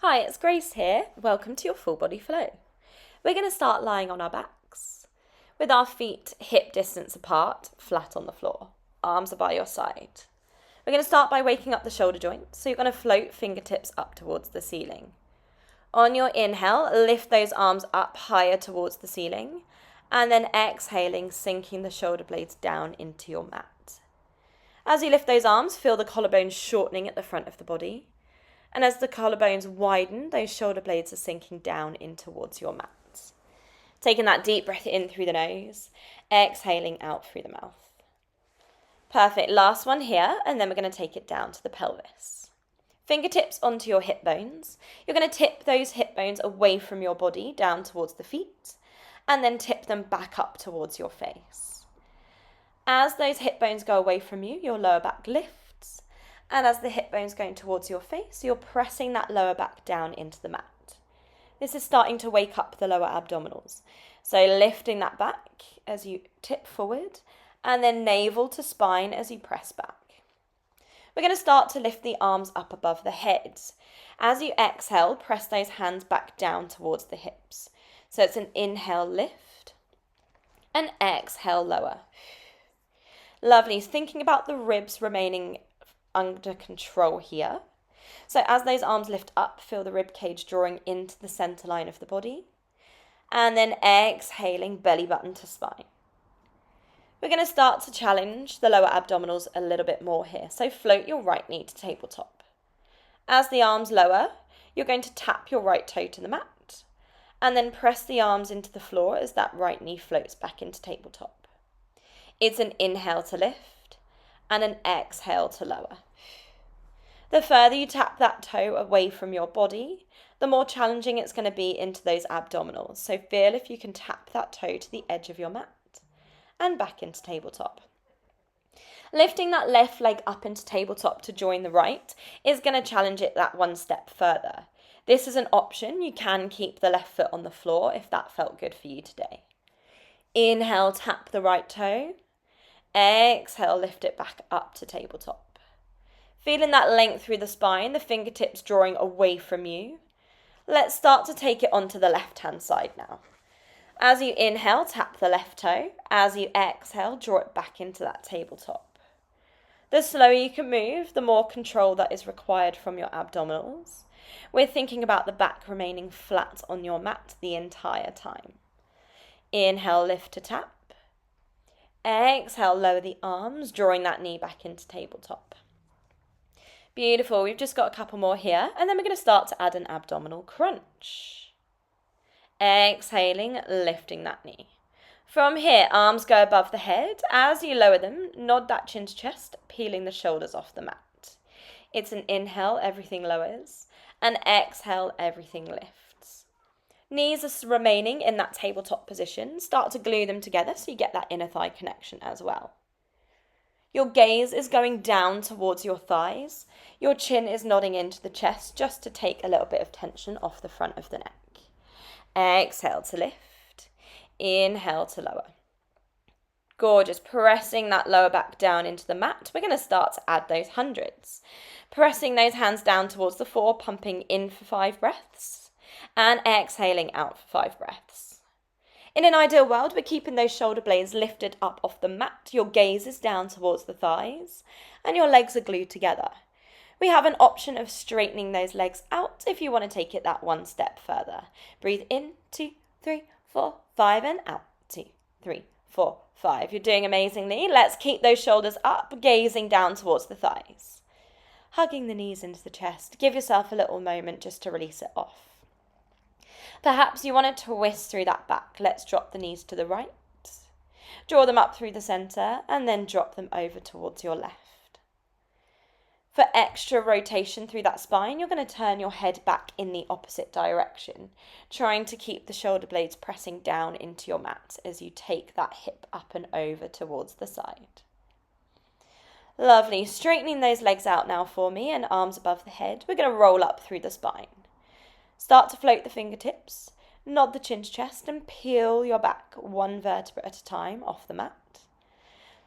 Hi, it's Grace here. Welcome to your full body flow. We're going to start lying on our backs with our feet hip distance apart, flat on the floor. Arms are by your side. We're going to start by waking up the shoulder joints. So you're going to float fingertips up towards the ceiling. On your inhale, lift those arms up higher towards the ceiling. And then exhaling, sinking the shoulder blades down into your mat. As you lift those arms, feel the collarbones shortening at the front of the body. And as the collarbones widen, those shoulder blades are sinking down in towards your mat. Taking that deep breath in through the nose, exhaling out through the mouth. Perfect, last one here, and then we're going to take it down to the pelvis. Fingertips onto your hip bones. You're going to tip those hip bones away from your body down towards the feet, and then tip them back up towards your face. As those hip bones go away from you, your lower back lifts. And as the hip bone's going towards your face, you're pressing that lower back down into the mat. This is starting to wake up the lower abdominals. So lifting that back as you tip forward, and then navel to spine as you press back. We're going to start to lift the arms up above the head. As you exhale, press those hands back down towards the hips. So it's an inhale, lift, and exhale, lower. Lovely. Thinking about the ribs remaining under control here. So as those arms lift up, feel the rib cage drawing into the center line of the body. And then exhaling, belly button to spine. We're going to start to challenge the lower abdominals a little bit more here. So float your right knee to tabletop. As the arms lower, you're going to tap your right toe to the mat. And then press the arms into the floor as that right knee floats back into tabletop. It's an inhale to lift and an exhale to lower. The further you tap that toe away from your body, the more challenging it's going to be into those abdominals. So feel if you can tap that toe to the edge of your mat and back into tabletop. Lifting that left leg up into tabletop to join the right is going to challenge it that one step further. This is an option. You can keep the left foot on the floor if that felt good for you today. Inhale, tap the right toe. Exhale, lift it back up to tabletop. Feeling that length through the spine, the fingertips drawing away from you. Let's start to take it onto the left-hand side now. As you inhale, tap the left toe. As you exhale, draw it back into that tabletop. The slower you can move, the more control that is required from your abdominals. We're thinking about the back remaining flat on your mat the entire time. Inhale, lift to tap. Exhale, lower the arms, drawing that knee back into tabletop. Beautiful, we've just got a couple more here, and then we're going to start to add an abdominal crunch. Exhaling, lifting that knee. From here, arms go above the head. As you lower them, nod that chin to chest, peeling the shoulders off the mat. It's an inhale, everything lowers, and exhale, everything lifts. Knees are remaining in that tabletop position. Start to glue them together so you get that inner thigh connection as well. Your gaze is going down towards your thighs. Your chin is nodding into the chest just to take a little bit of tension off the front of the neck. Exhale to lift. Inhale to lower. Gorgeous. Pressing that lower back down into the mat. We're going to start to add those hundreds. Pressing those hands down towards the floor, pumping in for 5 breaths. And exhaling out for 5 breaths. In an ideal world, we're keeping those shoulder blades lifted up off the mat. Your gaze is down towards the thighs and your legs are glued together. We have an option of straightening those legs out if you want to take it that one step further. Breathe in, 2, 3, 4, 5, and out, 2, 3, 4, 5. You're doing amazingly. Let's keep those shoulders up, gazing down towards the thighs. Hugging the knees into the chest. Give yourself a little moment just to release it off. Perhaps you want to twist through that back. Let's drop the knees to the right. Draw them up through the center and then drop them over towards your left. For extra rotation through that spine, you're going to turn your head back in the opposite direction, trying to keep the shoulder blades pressing down into your mat as you take that hip up and over towards the side. Lovely. Straightening those legs out now for me and arms above the head. We're going to roll up through the spine. Start to float the fingertips, nod the chin to chest and peel your back one vertebra at a time off the mat.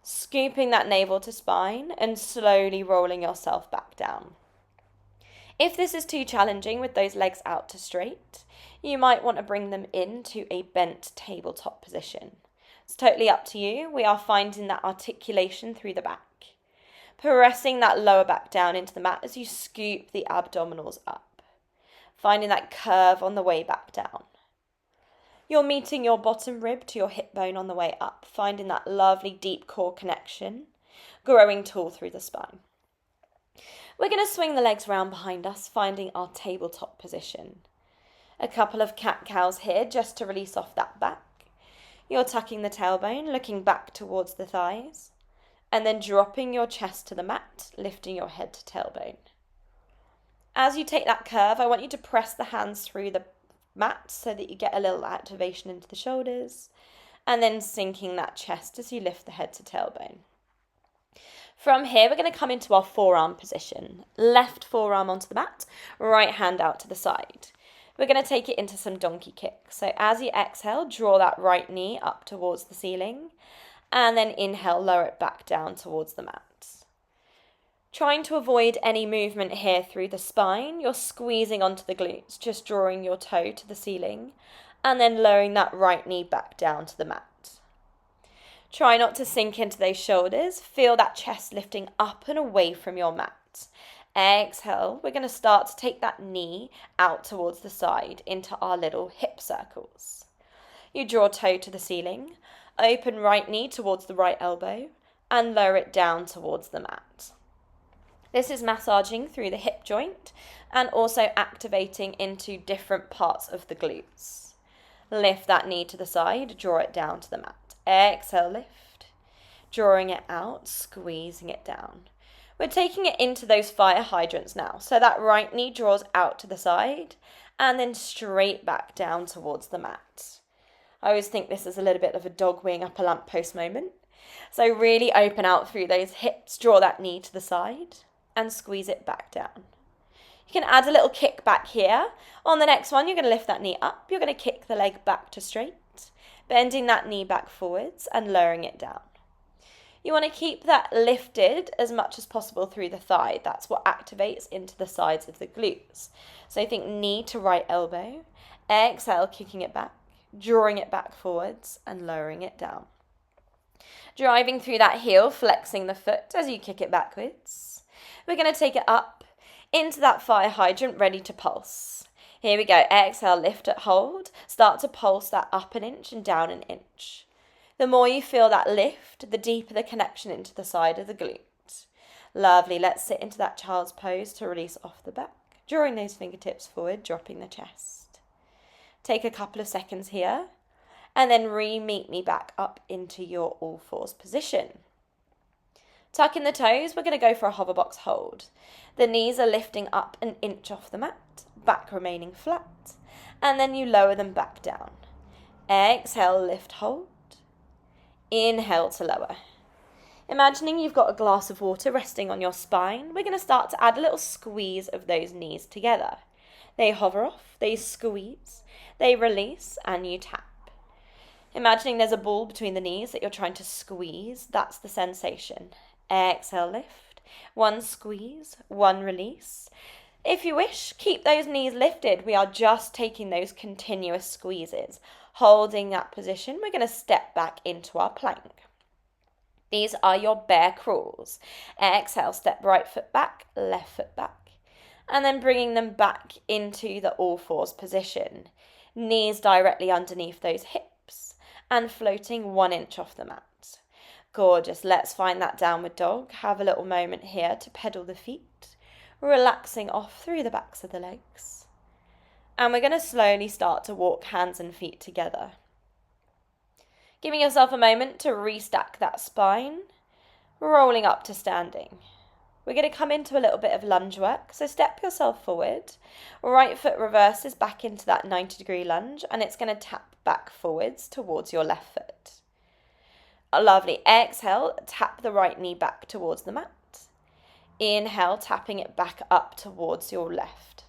Scooping that navel to spine and slowly rolling yourself back down. If this is too challenging with those legs out to straight, you might want to bring them into a bent tabletop position. It's totally up to you. We are finding that articulation through the back. Pressing that lower back down into the mat as you scoop the abdominals up. Finding that curve on the way back down. You're meeting your bottom rib to your hip bone on the way up, finding that lovely deep core connection, growing tall through the spine. We're going to swing the legs round behind us, finding our tabletop position. A couple of cat-cows here just to release off that back. You're tucking the tailbone, looking back towards the thighs, and then dropping your chest to the mat, lifting your head to tailbone. As you take that curve, I want you to press the hands through the mat so that you get a little activation into the shoulders, and then sinking that chest as you lift the head to tailbone. From here, we're going to come into our forearm position. Left forearm onto the mat, right hand out to the side. We're going to take it into some donkey kicks. So as you exhale, draw that right knee up towards the ceiling, and then inhale, lower it back down towards the mat. Trying to avoid any movement here through the spine, you're squeezing onto the glutes, just drawing your toe to the ceiling, and then lowering that right knee back down to the mat. Try not to sink into those shoulders. Feel that chest lifting up and away from your mat. Exhale, we're going to start to take that knee out towards the side into our little hip circles. You draw toe to the ceiling, open right knee towards the right elbow, and lower it down towards the mat. This is massaging through the hip joint and also activating into different parts of the glutes. Lift that knee to the side, draw it down to the mat. Exhale, lift, drawing it out, squeezing it down. We're taking it into those fire hydrants now. So that right knee draws out to the side and then straight back down towards the mat. I always think this is a little bit of a dog weeing up a lamppost moment. So really open out through those hips, draw that knee to the side and squeeze it back down. You can add a little kick back here. On the next one, you're going to lift that knee up. You're going to kick the leg back to straight, bending that knee back forwards and lowering it down. You want to keep that lifted as much as possible through the thigh. That's what activates into the sides of the glutes. So think knee to right elbow. Exhale, kicking it back, drawing it back forwards and lowering it down. Driving through that heel, flexing the foot as you kick it backwards. We're going to take it up into that fire hydrant, ready to pulse. Here we go. Exhale, lift it, hold. Start to pulse that up an inch and down an inch. The more you feel that lift, the deeper the connection into the side of the glute. Lovely. Let's sit into that child's pose to release off the back. Drawing those fingertips forward, dropping the chest. Take a couple of seconds here, and then meet me back up into your all fours position. Tuck in the toes, we're going to go for a hover box hold. The knees are lifting up an inch off the mat, back remaining flat, and then you lower them back down. Exhale, lift, hold. Inhale to lower. Imagining you've got a glass of water resting on your spine, we're going to start to add a little squeeze of those knees together. They hover off, they squeeze, they release, and you tap. Imagining there's a ball between the knees that you're trying to squeeze, that's the sensation. Exhale, lift. One squeeze, one release. If you wish, keep those knees lifted. We are just taking those continuous squeezes. Holding that position, we're going to step back into our plank. These are your bear crawls. Exhale, step right foot back, left foot back. And then bringing them back into the all fours position. Knees directly underneath those hips and floating 1 inch off the mat. Gorgeous. Let's find that downward dog. Have a little moment here to pedal the feet, relaxing off through the backs of the legs. And we're going to slowly start to walk hands and feet together. Giving yourself a moment to restack that spine, rolling up to standing. We're going to come into a little bit of lunge work. So step yourself forward. Right foot reverses back into that 90-degree lunge, and it's going to tap back forwards towards your left foot. Lovely. Exhale, tap the right knee back towards the mat. Inhale, tapping it back up towards your left.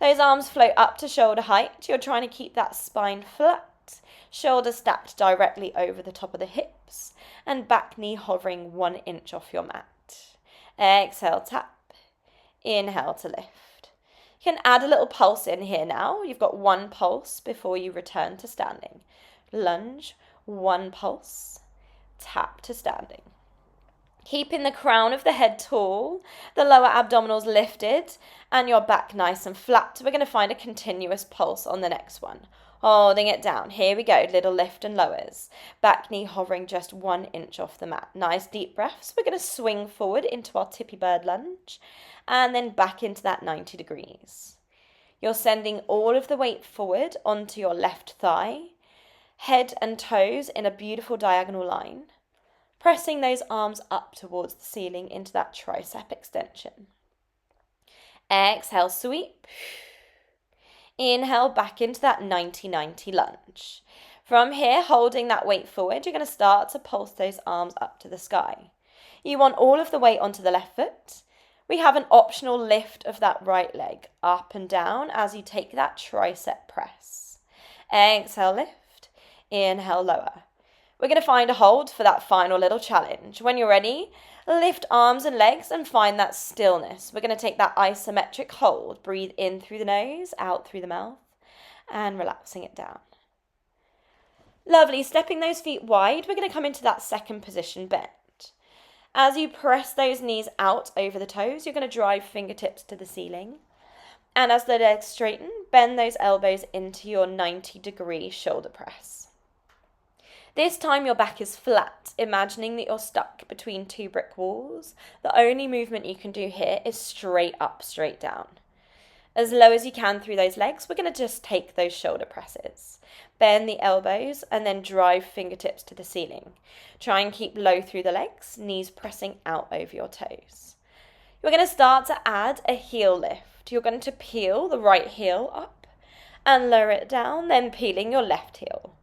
Those arms float up to shoulder height. You're trying to keep that spine flat, shoulders stacked directly over the top of the hips, and back knee hovering 1 inch off your mat. Exhale, tap. Inhale to lift. You can add a little pulse in here now. You've got one pulse before you return to standing. Lunge, one pulse, tap to standing. Keeping the crown of the head tall, the lower abdominals lifted, and your back nice and flat. We're going to find a continuous pulse on the next one. Holding it down. Here we go. Little lift and lowers. Back knee hovering just 1 inch off the mat. Nice deep breaths. We're going to swing forward into our tippy bird lunge, and then back into that 90 degrees. You're sending all of the weight forward onto your left thigh, head and toes in a beautiful diagonal line. Pressing those arms up towards the ceiling into that tricep extension. Exhale, sweep. Inhale back into that 90-90 lunge. From here, holding that weight forward, you're going to start to pulse those arms up to the sky. You want all of the weight onto the left foot. We have an optional lift of that right leg up and down as you take that tricep press. Exhale, lift. Inhale, lower. We're going to find a hold for that final little challenge. When you're ready, lift arms and legs and find that stillness. We're going to take that isometric hold. Breathe in through the nose, out through the mouth, and relaxing it down. Lovely. Stepping those feet wide, we're going to come into that second position bend. As you press those knees out over the toes, you're going to drive fingertips to the ceiling. And as the legs straighten, bend those elbows into your 90-degree shoulder press. This time your back is flat, imagining that you're stuck between two brick walls. The only movement you can do here is straight up, straight down. As low as you can through those legs, we're going to just take those shoulder presses. Bend the elbows and then drive fingertips to the ceiling. Try and keep low through the legs, knees pressing out over your toes. You're going to start to add a heel lift. You're going to peel the right heel up and lower it down, then peeling your left heel.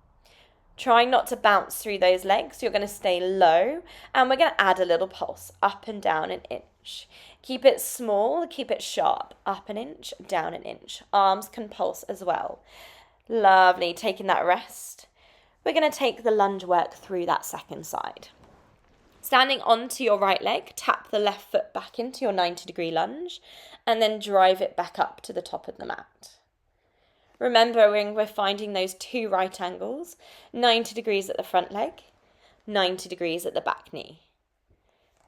Trying not to bounce through those legs, you're going to stay low, and we're going to add a little pulse, up and down an inch. Keep it small, keep it sharp, up an inch, down an inch. Arms can pulse as well. Lovely, taking that rest. We're going to take the lunge work through that second side. Standing onto your right leg, tap the left foot back into your 90-degree lunge, and then drive it back up to the top of the mat. Remembering we're finding those two right angles, 90 degrees at the front leg, 90 degrees at the back knee.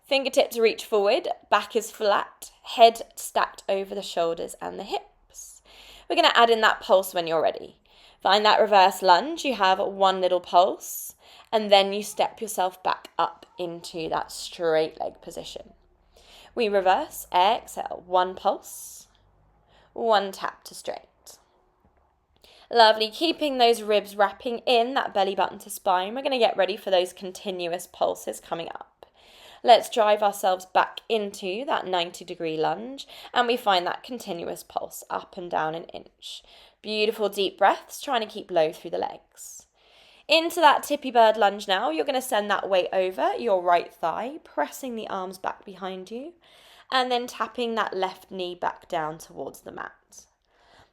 Fingertips reach forward, back is flat, head stacked over the shoulders and the hips. We're going to add in that pulse when you're ready. Find that reverse lunge, you have one little pulse, and then you step yourself back up into that straight leg position. We reverse, exhale, one pulse, one tap to straight. Lovely, keeping those ribs wrapping in that belly button to spine. We're going to get ready for those continuous pulses coming up. Let's drive ourselves back into that 90-degree lunge, and we find that continuous pulse up and down an inch. Beautiful deep breaths, trying to keep low through the legs. Into that tippy bird lunge now, you're going to send that weight over your right thigh, pressing the arms back behind you, and then tapping that left knee back down towards the mat.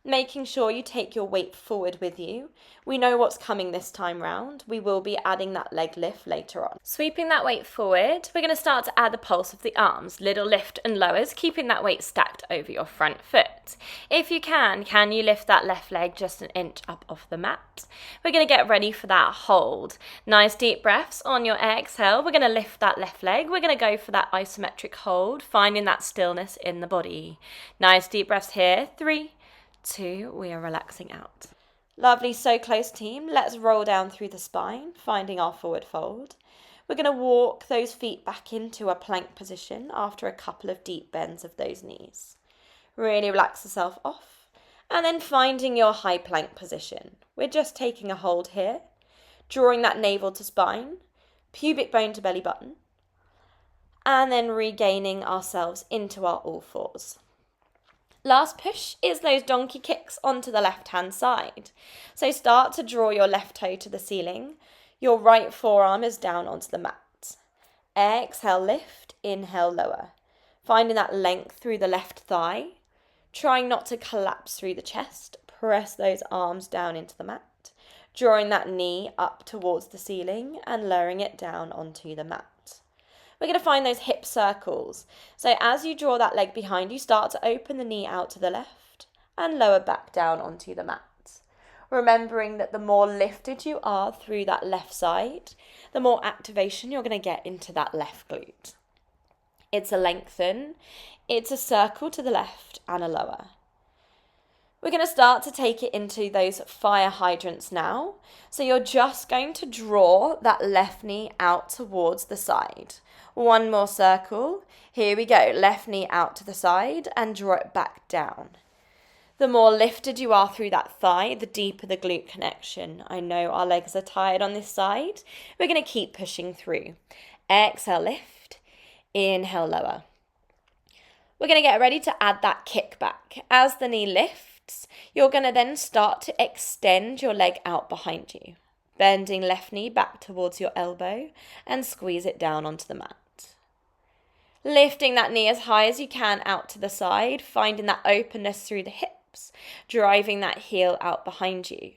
Making sure you take your weight forward with you. We know what's coming this time round. We will be adding that leg lift later on. Sweeping that weight forward, we're going to start to add the pulse of the arms. Little lift and lowers, keeping that weight stacked over your front foot. If you can you lift that left leg just an inch up off the mat? We're going to get ready for that hold. Nice deep breaths on your exhale. We're going to lift that left leg. We're going to go for that isometric hold, finding that stillness in the body. Nice deep breaths here. 3, 2, we are relaxing out. Lovely, so close team. Let's roll down through the spine, finding our forward fold. We're going to walk those feet back into a plank position after a couple of deep bends of those knees. Really relax yourself off. And then finding your high plank position. We're just taking a hold here, drawing that navel to spine, pubic bone to belly button, and then regaining ourselves into our all fours. Last push is those donkey kicks onto the left-hand side. So start to draw your left toe to the ceiling. Your right forearm is down onto the mat. Exhale, lift. Inhale, lower. Finding that length through the left thigh. Trying not to collapse through the chest. Press those arms down into the mat. Drawing that knee up towards the ceiling and lowering it down onto the mat. we're going to find those hip circles. So as you draw that leg behind you, start to open the knee out to the left and lower back down onto the mat. Remembering that the more lifted you are through that left side, the more activation you're going to get into that left glute. It's a lengthen, it's a circle to the left and a lower. We're going to start to take it into those fire hydrants now. So you're just going to draw that left knee out towards the side. One more circle. Here we go. Left knee out to the side and draw it back down. The more lifted you are through that thigh, the deeper the glute connection. I know our legs are tired on this side. We're going to keep pushing through. Exhale, lift. Inhale, lower. We're going to get ready to add that kick back. As the knee lifts, you're going to then start to extend your leg out behind you. Bending left knee back towards your elbow and squeeze it down onto the mat. Lifting that knee as high as you can out to the side, finding that openness through the hips, driving that heel out behind you.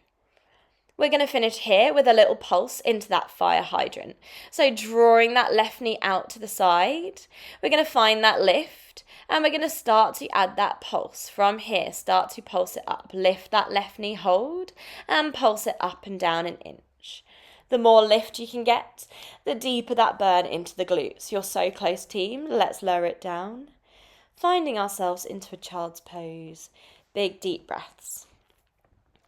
We're going to finish here with a little pulse into that fire hydrant. So drawing that left knee out to the side, we're going to find that lift and we're going to start to add that pulse. From here, start to pulse it up. Lift that left knee, hold and pulse it up and down an inch. The more lift you can get, the deeper that burn into the glutes. You're so close, team. Let's lower it down. Finding ourselves into a child's pose. Big deep breaths.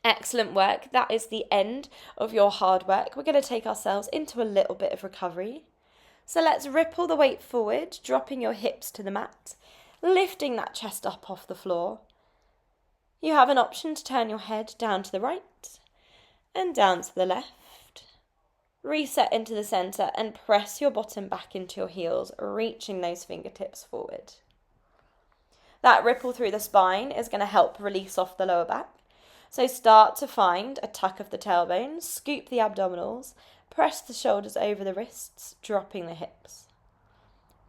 Excellent work. That is the end of your hard work. We're going to take ourselves into a little bit of recovery. So let's ripple the weight forward, dropping your hips to the mat, lifting that chest up off the floor. You have an option to turn your head down to the right and down to the left. Reset into the center and press your bottom back into your heels, reaching those fingertips forward. That ripple through the spine is going to help release off the lower back. So start to find a tuck of the tailbone, scoop the abdominals, press the shoulders over the wrists, dropping the hips.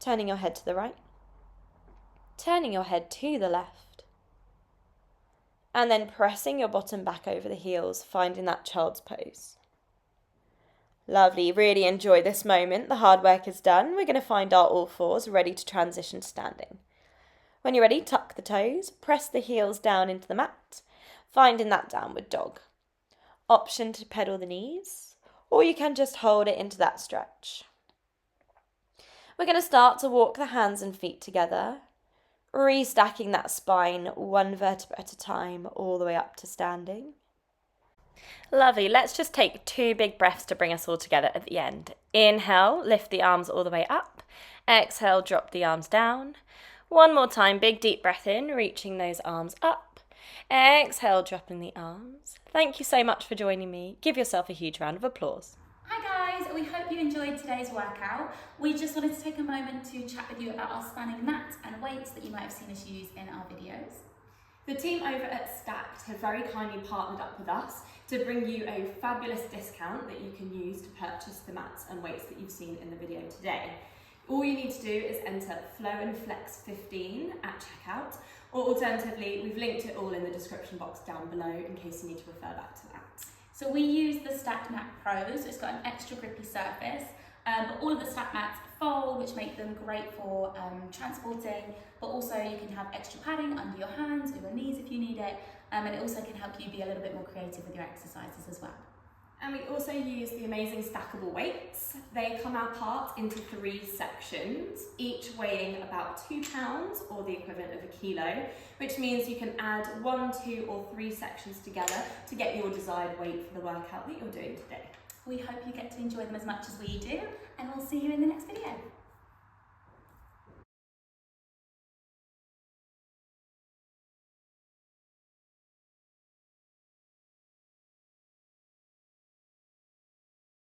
Turning your head to the right, turning your head to the left, and then pressing your bottom back over the heels, finding that child's pose. Lovely, really enjoy this moment. The hard work is done. We're going to find our all fours, ready to transition to standing. When you're ready, tuck the toes, press the heels down into the mat, finding that downward dog. Option to pedal the knees, or you can just hold it into that stretch. We're going to start to walk the hands and feet together, restacking that spine one vertebra at a time, all the way up to standing. Lovely. Let's just take 2 big breaths to bring us all together at the end. Inhale, lift the arms all the way up. Exhale, drop the arms down. One more time, big deep breath in, reaching those arms up. Exhale, dropping the arms. Thank you so much for joining me. Give yourself a huge round of applause. Hi guys, we hope you enjoyed today's workout. We just wanted to take a moment to chat with you about our spanning mat and weights that you might have seen us use in our videos. The team over at STAKT have very kindly partnered up with us to bring you a fabulous discount that you can use to purchase the mats and weights that you've seen in the video today. All you need to do is enter Flow and Flex 15 at checkout, or alternatively, we've linked it all in the description box down below in case you need to refer back to that. So we use the STAKT Mat Pro, so it's got an extra grippy surface, but all of the STAKT mats fold, which make them great for transporting, but also you can have extra padding under your hands or your knees if you need it, and it also can help you be a little bit more creative with your exercises as well. And we also use the amazing stackable weights. They come apart into 3 sections, each weighing about 2 pounds or the equivalent of a kilo, which means you can add 1, 2 or 3 sections together to get your desired weight for the workout that you're doing today. We hope you get to enjoy them as much as we do, and we'll see you in the next video.